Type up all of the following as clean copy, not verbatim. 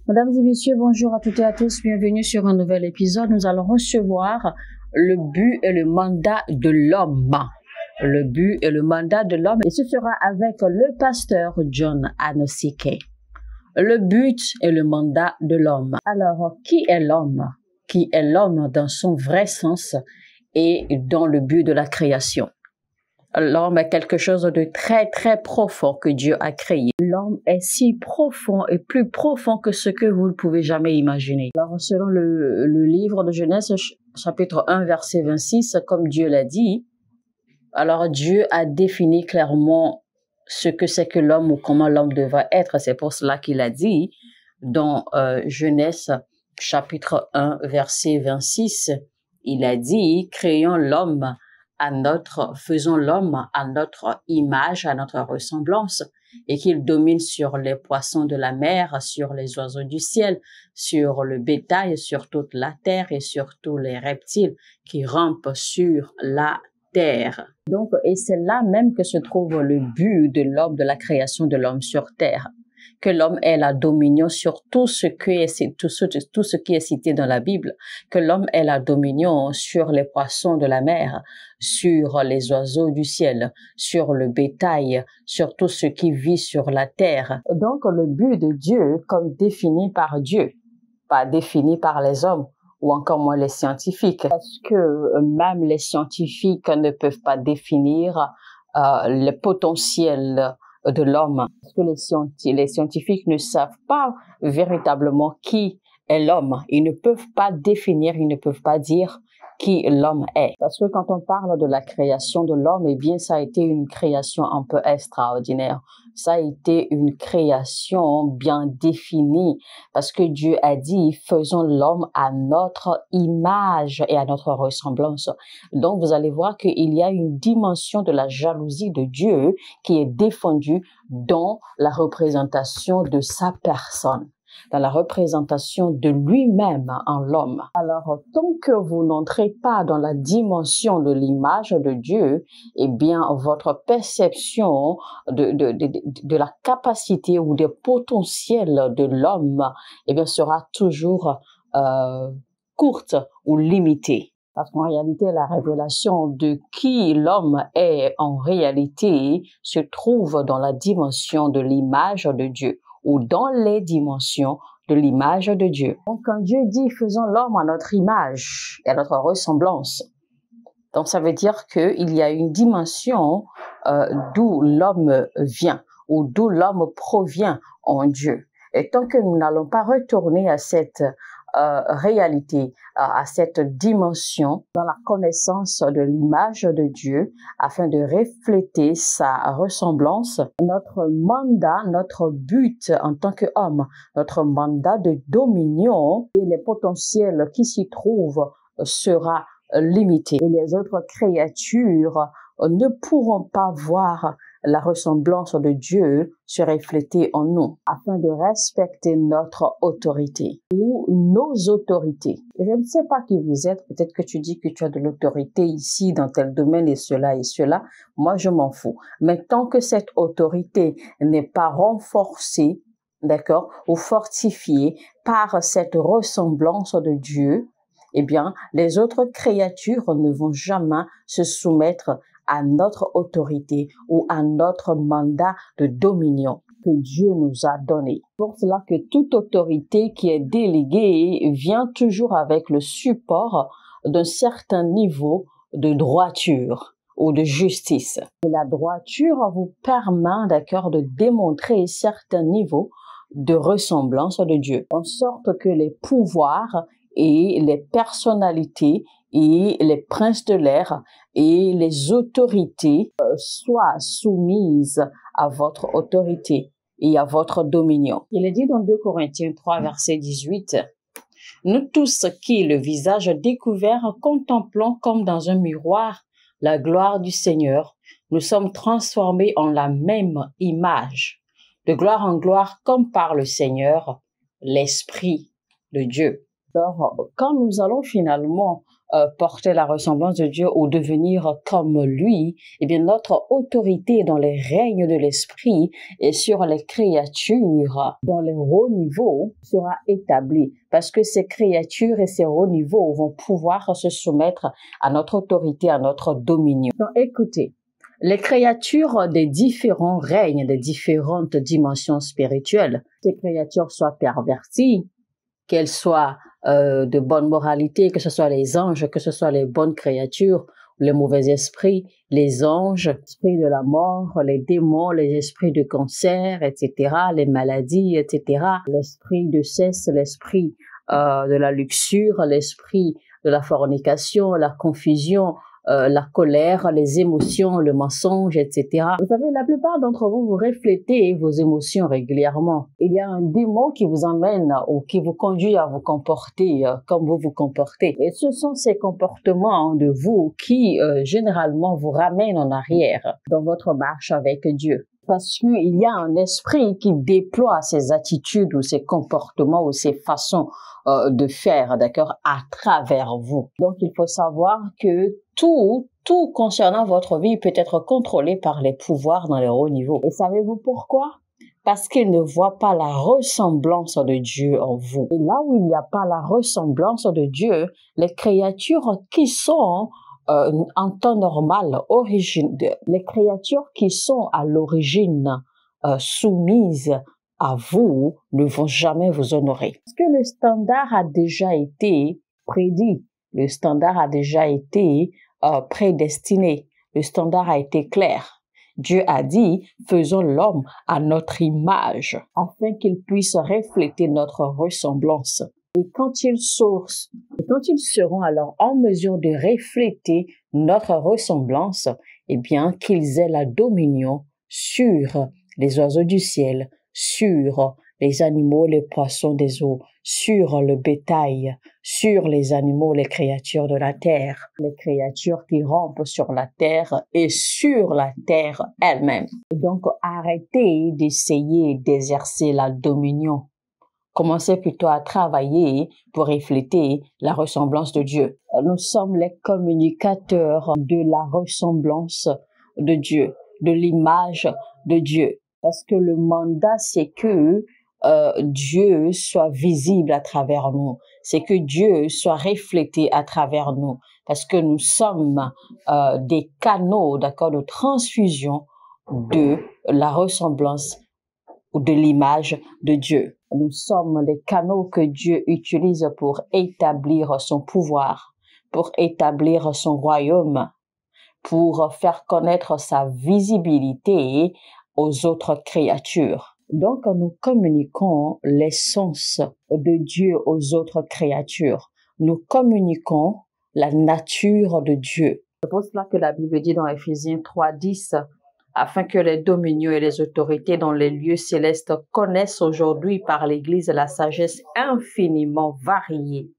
Mesdames et messieurs, bonjour à toutes et à tous. Bienvenue sur un nouvel épisode. Nous allons recevoir le but et le mandat de l'homme. Le but et le mandat de l'homme. Et ce sera avec le pasteur John Anosike. Le but et le mandat de l'homme. Alors, qui est l'homme? Qui est l'homme dans son vrai sens et dans le but de la création? L'homme est quelque chose de très, très profond que Dieu a créé. L'homme est si profond et plus profond que ce que vous ne pouvez jamais imaginer. Alors, selon le livre de Genèse, chapitre 1, verset 26, comme Dieu l'a dit, alors Dieu a défini clairement ce que c'est que l'homme ou comment l'homme devrait être. C'est pour cela qu'il a dit dans Genèse, chapitre 1, verset 26, il a dit, créons l'homme faisons l'homme à notre image, à notre ressemblance, et qu'il domine sur les poissons de la mer, sur les oiseaux du ciel, sur le bétail, sur toute la terre et sur tous les reptiles qui rampent sur la terre. Donc, et c'est là même que se trouve le but de l'homme, de la création de l'homme sur terre. Que l'homme ait la dominion sur tout ce qui est cité dans la Bible, que l'homme ait la dominion sur les poissons de la mer, sur les oiseaux du ciel, sur le bétail, sur tout ce qui vit sur la terre. Donc le but de Dieu, comme défini par Dieu, pas défini par les hommes, ou encore moins les scientifiques, parce que même les scientifiques ne peuvent pas définir le potentiel de l'homme, parce que les scientifiques ne savent pas véritablement qui est l'homme. Ils ne peuvent pas définir, ils ne peuvent pas dire qui l'homme est. Parce que quand on parle de la création de l'homme, eh bien, ça a été une création un peu extraordinaire. Ça a été une création bien définie, parce que Dieu a dit, faisons l'homme à notre image et à notre ressemblance. Donc, vous allez voir qu'il y a une dimension de la jalousie de Dieu qui est défendue dans la représentation de sa personne, dans la représentation de lui-même en l'homme. Alors, tant que vous n'entrez pas dans la dimension de l'image de Dieu, eh bien, votre perception de la capacité ou des potentiels de l'homme, eh bien, sera toujours courte ou limitée. Parce qu'en réalité, la révélation de qui l'homme est en réalité se trouve dans la dimension de l'image de Dieu, ou dans les dimensions de l'image de Dieu. Donc, quand Dieu dit « faisons l'homme à notre image et à notre ressemblance », donc ça veut dire qu'il y a une dimension d'où l'homme vient, ou d'où l'homme provient en Dieu. Et tant que nous n'allons pas retourner à cette réalité, à cette dimension dans la connaissance de l'image de Dieu, afin de refléter sa ressemblance, notre mandat, notre but en tant qu'homme, notre mandat de dominion et les potentiels qui s'y trouvent sera limité. Et les autres créatures ne pourront pas voir la ressemblance de Dieu se refléter en nous, afin de respecter notre autorité ou nos autorités. Je ne sais pas qui vous êtes, peut-être que tu dis que tu as de l'autorité ici dans tel domaine et cela, moi je m'en fous. Mais tant que cette autorité n'est pas renforcée, d'accord, ou fortifiée par cette ressemblance de Dieu, eh bien, les autres créatures ne vont jamais se soumettre à notre autorité ou à notre mandat de dominion que Dieu nous a donné. Pour cela que toute autorité qui est déléguée vient toujours avec le support d'un certain niveau de droiture ou de justice. Et la droiture vous permet, d'accord, de démontrer certains niveaux de ressemblance de Dieu, en sorte que les pouvoirs et les personnalités et les princes de l'air et les autorités soient soumises à votre autorité et à votre dominion. Il est dit dans 2 Corinthiens 3, verset 18, « Nous tous qui, le visage découvert, contemplons comme dans un miroir la gloire du Seigneur, nous sommes transformés en la même image, de gloire en gloire comme par le Seigneur, l'Esprit de Dieu. » Alors, quand nous allons finalement porter la ressemblance de Dieu ou devenir comme lui, eh bien notre autorité dans les règnes de l'esprit et sur les créatures dans les hauts niveaux sera établie, parce que ces créatures et ces hauts niveaux vont pouvoir se soumettre à notre autorité, à notre dominion. Donc écoutez, les créatures des différents règnes, des différentes dimensions spirituelles, ces créatures soient perverties, qu'elles soient de bonne moralité, que ce soit les anges, que ce soit les bonnes créatures, les mauvais esprits, les anges, esprits de la mort, les démons, les esprits de cancer, etc., les maladies, etc., l'esprit de cesse, l'esprit de la luxure, l'esprit de la fornication, la confusion, la colère, les émotions, le mensonge, etc. Vous savez, la plupart d'entre vous, vous reflétez vos émotions régulièrement. Il y a un démon qui vous emmène ou qui vous conduit à vous comporter comme vous vous comportez. Et ce sont ces comportements de vous qui, généralement, vous ramènent en arrière dans votre marche avec Dieu. Parce qu'il y a un esprit qui déploie ces attitudes ou ces comportements ou ces façons de faire, d'accord, à travers vous. Donc, il faut savoir que tout concernant votre vie peut être contrôlé par les pouvoirs dans les hauts niveaux. Et savez-vous pourquoi? Parce qu'ils ne voient pas la ressemblance de Dieu en vous. Et là où il n'y a pas la ressemblance de Dieu, les créatures qui sont en temps normal, les créatures qui sont à l'origine soumises à vous ne vont jamais vous honorer. Parce que le standard a déjà été prédit, le standard a déjà été prédestiné, le standard a été clair. Dieu a dit, faisons l'homme à notre image, afin qu'il puisse refléter notre ressemblance. Et quand ils seront alors en mesure de refléter notre ressemblance, eh bien, qu'ils aient la dominion sur les oiseaux du ciel, sur les animaux, les poissons des eaux, sur le bétail, sur les animaux, les créatures de la terre, les créatures qui rampent sur la terre et sur la terre elle-même. Donc, arrêtez d'essayer d'exercer la dominion. Commencez plutôt à travailler pour refléter la ressemblance de Dieu. Nous sommes les communicateurs de la ressemblance de Dieu, de l'image de Dieu. Parce que le mandat, c'est que Dieu soit visible à travers nous. C'est que Dieu soit reflété à travers nous. Parce que nous sommes des canaux, d'accord, de transfusion de la ressemblance ou de l'image de Dieu. Nous sommes les canaux que Dieu utilise pour établir son pouvoir, pour établir son royaume, pour faire connaître sa visibilité aux autres créatures. Donc, nous communiquons l'essence de Dieu aux autres créatures. Nous communiquons la nature de Dieu. C'est pour cela que la Bible dit dans Éphésiens 3:10, afin que les dominions et les autorités dans les lieux célestes connaissent aujourd'hui par l'Église la sagesse infiniment variée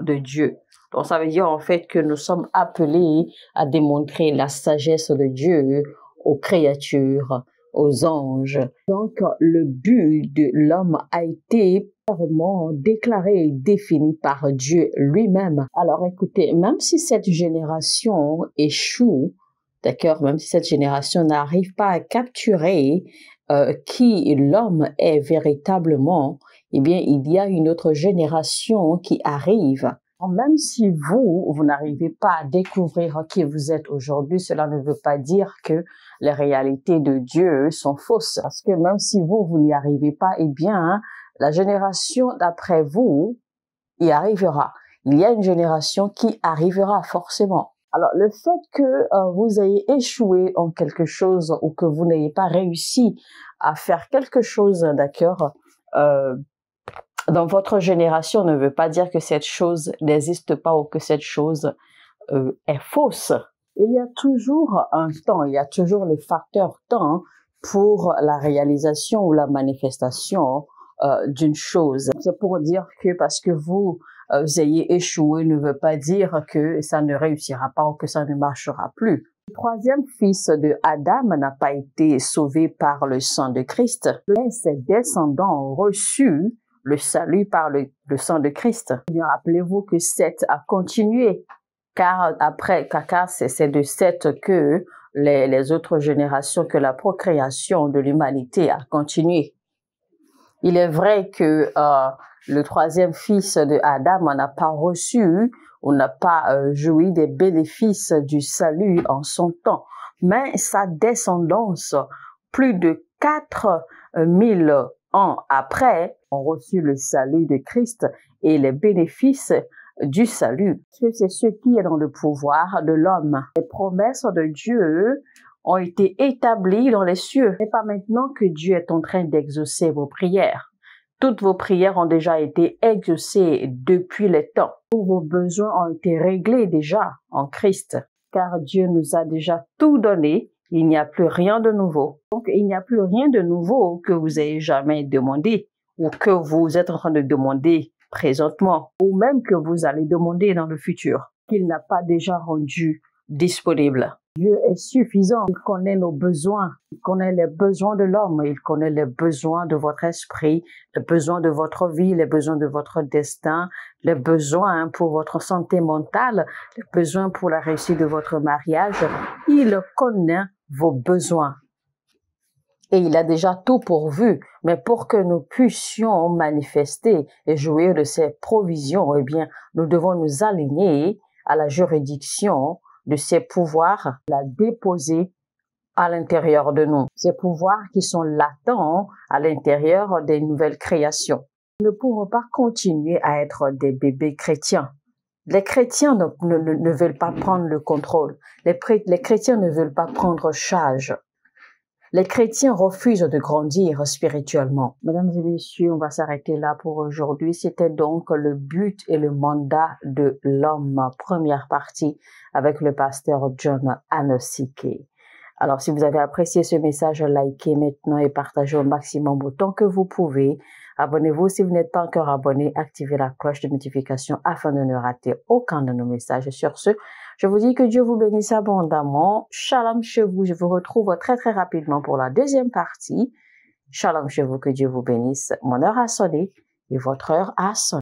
de Dieu. Donc, ça veut dire en fait que nous sommes appelés à démontrer la sagesse de Dieu aux créatures, aux anges. Donc, le but de l'homme a été clairement déclaré et défini par Dieu lui-même. Alors, écoutez, même si cette génération échoue, d'accord, même si cette génération n'arrive pas à capturer qui l'homme est véritablement, eh bien, il y a une autre génération qui arrive. Même si vous n'arrivez pas à découvrir qui vous êtes aujourd'hui, cela ne veut pas dire que les réalités de Dieu sont fausses. Parce que même si vous n'y arrivez pas, eh bien, la génération d'après vous y arrivera. Il y a une génération qui arrivera forcément. Alors, le fait que vous ayez échoué en quelque chose ou que vous n'ayez pas réussi à faire quelque chose, d'accord, dans votre génération ne veut pas dire que cette chose n'existe pas ou que cette chose est fausse. Il y a toujours un temps, il y a toujours le facteur temps pour la réalisation ou la manifestation d'une chose. C'est pour dire que parce que vous ayez échoué ne veut pas dire que ça ne réussira pas ou que ça ne marchera plus. Le troisième fils de Adam n'a pas été sauvé par le sang de Christ, mais ses descendants ont reçu le salut par le sang de Christ. Eh bien, rappelez-vous que Seth a continué, car c'est de Seth que les autres générations, que la procréation de l'humanité a continué. Il est vrai que le troisième fils de Adam n'a pas reçu, ou n'a pas joui des bénéfices du salut en son temps, mais sa descendance, plus de 4000 ans après, ont reçu le salut de Christ et les bénéfices du salut. C'est ce qui est dans le pouvoir de l'homme. Les promesses de Dieu ont été établies dans les cieux. Ce n'est pas maintenant que Dieu est en train d'exaucer vos prières. Toutes vos prières ont déjà été exaucées depuis les temps. Tous vos besoins ont été réglés déjà en Christ, car Dieu nous a déjà tout donné. Il n'y a plus rien de nouveau. Donc, il n'y a plus rien de nouveau que vous ayez jamais demandé ou que vous êtes en train de demander présentement ou même que vous allez demander dans le futur, qu'il n'a pas déjà rendu disponible. Dieu est suffisant. Il connaît nos besoins. Il connaît les besoins de l'homme. Il connaît les besoins de votre esprit, les besoins de votre vie, les besoins de votre destin, les besoins pour votre santé mentale, les besoins pour la réussite de votre mariage. Il connaît vos besoins. Et il a déjà tout pourvu. Mais pour que nous puissions manifester et jouir de ses provisions, eh bien, nous devons nous aligner à la juridiction de ces pouvoirs, la déposer à l'intérieur de nous. Ces pouvoirs qui sont latents à l'intérieur des nouvelles créations. Nous ne pouvons pas continuer à être des bébés chrétiens. Les chrétiens ne veulent pas prendre le contrôle. Les chrétiens ne veulent pas prendre charge. Les chrétiens refusent de grandir spirituellement. Mesdames et messieurs, on va s'arrêter là pour aujourd'hui. C'était donc le but et le mandat de l'homme, première partie avec le pasteur John Anosike. Alors, si vous avez apprécié ce message, likez maintenant et partagez au maximum autant que vous pouvez. Abonnez-vous si vous n'êtes pas encore abonné. Activez la cloche de notification afin de ne rater aucun de nos messages. Sur ce, je vous dis que Dieu vous bénisse abondamment. Shalom chez vous. Je vous retrouve très très rapidement pour la deuxième partie. Shalom chez vous. Que Dieu vous bénisse. Mon heure a sonné et votre heure a sonné.